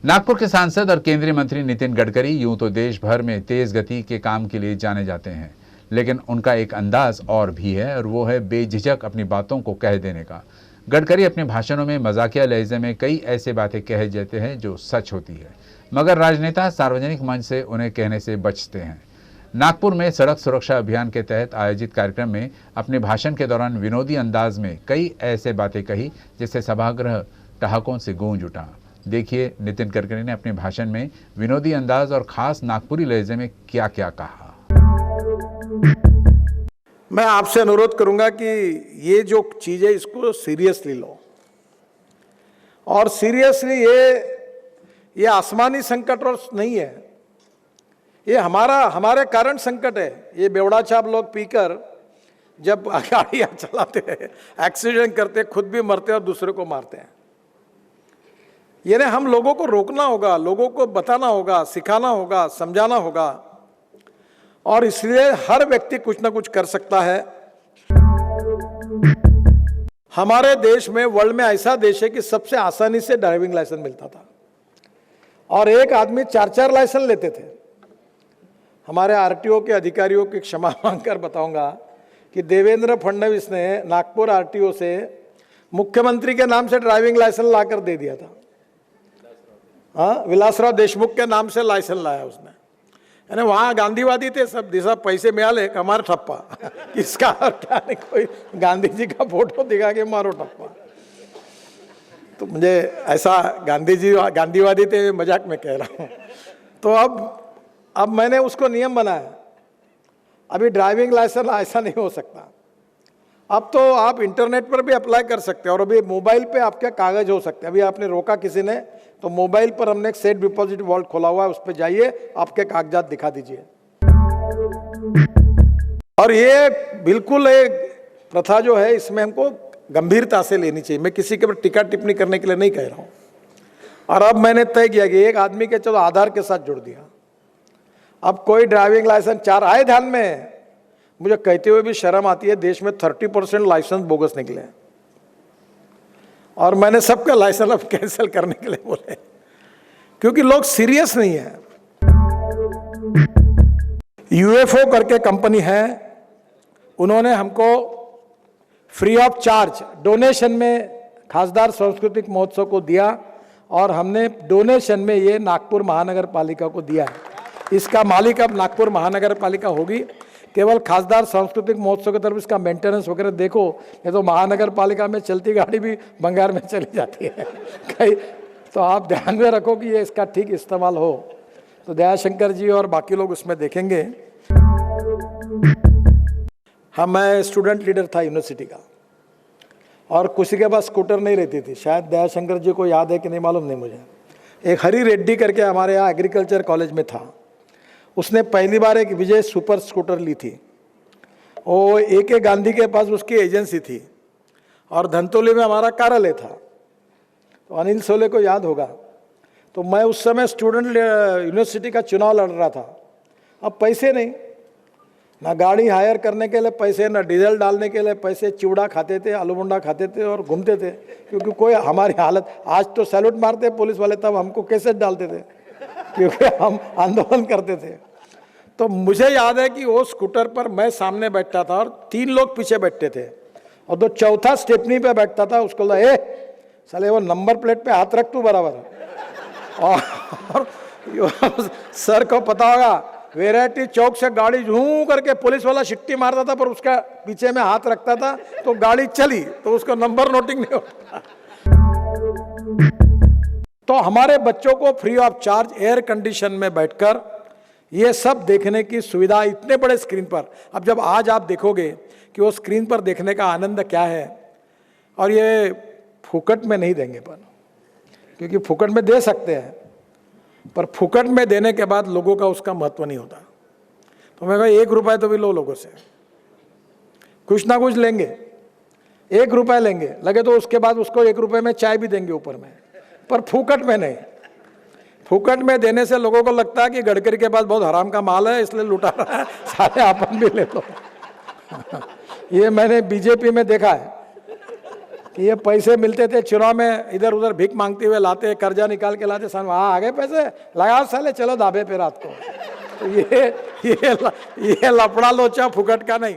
नागपुर के सांसद और केंद्रीय मंत्री नितिन गडकरी यूं तो देश भर में तेज गति के काम के लिए जाने जाते हैं, लेकिन उनका एक अंदाज और भी है और वो है बेझिझक अपनी बातों को कह देने का। गडकरी अपने भाषणों में मजाकिया लहजे में कई ऐसे बातें कह देते हैं जो सच होती है, मगर राजनेता सार्वजनिक मंच से उन्हें कहने से बचते हैं। नागपुर में सड़क सुरक्षा अभियान के तहत आयोजित कार्यक्रम में अपने भाषण के दौरान विनोदी अंदाज में कई ऐसे बातें कही जिससे सभागृह ठहाकों से गूंज उठा। देखिए नितिन गडकरी ने अपने भाषण में विनोदी अंदाज और खास नागपुरी लहजे में क्या क्या कहा। मैं आपसे अनुरोध करूंगा कि ये जो चीज है इसको सीरियसली लो, और सीरियसली ये आसमानी संकट और नहीं है, ये हमारे कारण संकट है। ये बेवड़ा छाप लोग पीकर जब गाड़ियां चलाते हैं, एक्सीडेंट करते हैं, खुद भी मरते हैं और दूसरे को मारते हैं। यानी हम लोगों को रोकना होगा, लोगों को बताना होगा, सिखाना होगा, समझाना होगा, और इसलिए हर व्यक्ति कुछ ना कुछ कर सकता है। हमारे देश में, वर्ल्ड में ऐसा देश है कि सबसे आसानी से ड्राइविंग लाइसेंस मिलता था और एक आदमी 4-4 लाइसेंस लेते थे। हमारे आरटीओ के अधिकारियों की क्षमा मांगकर बताऊंगा कि देवेंद्र फडणवीस ने नागपुर आरटीओ से मुख्यमंत्री के नाम से ड्राइविंग लाइसेंस लाकर दे दिया था। हाँ, विलासराव देशमुख के नाम से लाइसेंस लाया उसने। यानी वहाँ गांधीवादी थे सब, दिशा पैसे मिले हमारा ठप्पा इसका और क्या नहीं, कोई गांधी जी का फोटो दिखा के मारो ठप्पा। तो मुझे ऐसा गांधीवादी थे, मजाक में कह रहा हूँ। तो अब मैंने उसको नियम बनाया, अभी ड्राइविंग लाइसेंस ऐसा नहीं हो सकता। अब तो आप इंटरनेट पर भी अप्लाई कर सकते हैं और अभी मोबाइल पे आपके कागज हो सकते हैं। अभी आपने रोका किसी ने तो मोबाइल पर हमने एक सेफ डिपॉजिट वॉल्ट खोला हुआ है, उस पर जाइए, आपके कागजात दिखा दीजिए। और ये बिल्कुल एक प्रथा जो है, इसमें हमको गंभीरता से लेनी चाहिए। मैं किसी के ऊपर टीका टिप्पणी करने के लिए नहीं कह रहा हूँ। और अब मैंने तय किया कि एक आदमी के चलो आधार के साथ जोड़ दिया, अब कोई ड्राइविंग लाइसेंस 4 आए। ध्यान में, मुझे कहते हुए भी शर्म आती है, देश में 30% लाइसेंस बोगस निकले हैं और मैंने सबका लाइसेंस अब कैंसिल करने के लिए बोले, क्योंकि लोग सीरियस नहीं है। यूएफओ करके कंपनी है, उन्होंने हमको फ्री ऑफ चार्ज डोनेशन में खासदार सांस्कृतिक महोत्सव को दिया और हमने डोनेशन में ये नागपुर महानगर पालिका को दिया है। इसका मालिक अब नागपुर महानगर पालिका होगी। केवल खासदार सांस्कृतिक महोत्सव की तरफ इसका मेंटेनेंस वगैरह देखो, नहीं तो महानगर पालिका में चलती गाड़ी भी बंगार में चली जाती है कहीं। तो आप ध्यान में रखो कि ये इसका ठीक इस्तेमाल हो। तो दयाशंकर जी और बाकी लोग उसमें देखेंगे। हाँ, मैं स्टूडेंट लीडर था यूनिवर्सिटी का और किसी के पास स्कूटर नहीं रहती थी। शायद दयाशंकर जी को याद है कि नहीं मालूम नहीं मुझे। एक हरी रेड्डी करके हमारे यहाँ एग्रीकल्चर कॉलेज में था, उसने पहली बार एक विजय सुपर स्कूटर ली थी। वो AK गांधी के पास उसकी एजेंसी थी और धनतोली में हमारा कार्यालय था। तो अनिल सोले को याद होगा। तो मैं उस समय स्टूडेंट यूनिवर्सिटी का चुनाव लड़ रहा था। अब पैसे नहीं, ना गाड़ी हायर करने के लिए पैसे, ना डीजल डालने के लिए पैसे। चिवड़ा खाते थे, आलू बुंडा खाते थे और घूमते थे, क्योंकि कोई हमारी हालत, आज तो सैल्यूट मारते पुलिस वाले, तब हमको कैसे डालते थे क्योंकि हम आंदोलन करते थे। तो मुझे याद है कि वो स्कूटर पर मैं सामने बैठता था और 3 लोग पीछे बैठते थे और जो चौथा स्टेपनी पे बैठता था उसको ए साले वो नंबर प्लेट पे हाथ रख तू बराबर। और सर को पता होगा, वैरायटी चौक से गाड़ी झूं करके पुलिस वाला शिट्टी मारता था, पर उसका पीछे में हाथ रखता था तो गाड़ी चली, तो उसका नंबर नोटिंग नहीं होता। तो हमारे बच्चों को free of charge air condition में बैठकर ये सब देखने की सुविधा इतने बड़े स्क्रीन पर। अब जब आज आप देखोगे कि वो स्क्रीन पर देखने का आनंद क्या है, और ये फुकट में नहीं देंगे, पर क्योंकि फुकट में दे सकते हैं, पर फुकट में देने के बाद लोगों का उसका महत्व नहीं होता। तो मैं कहा 1 रुपये तो भी लो, लोगों से कुछ ना कुछ लेंगे, 1 रुपये लेंगे, लगे तो उसके बाद उसको 1 रुपये में चाय भी देंगे ऊपर में, पर फुकट में नहीं। फुकट में देने से लोगों को लगता है कि गडकरी के पास बहुत हराम का माल है, इसलिए लुटा रहा है, सारे अपन भी ले लो। ये मैंने बीजेपी में देखा है। कि ये पैसे मिलते थे चुनाव में, इधर उधर भीख मांगते हुए लाते, कर्जा निकाल के लाते, सन वहाँ आ गए पैसे, लगाओ साले, चलो धाबे पे रात को। तो ये लफड़ा लोचा फुकट का नहीं।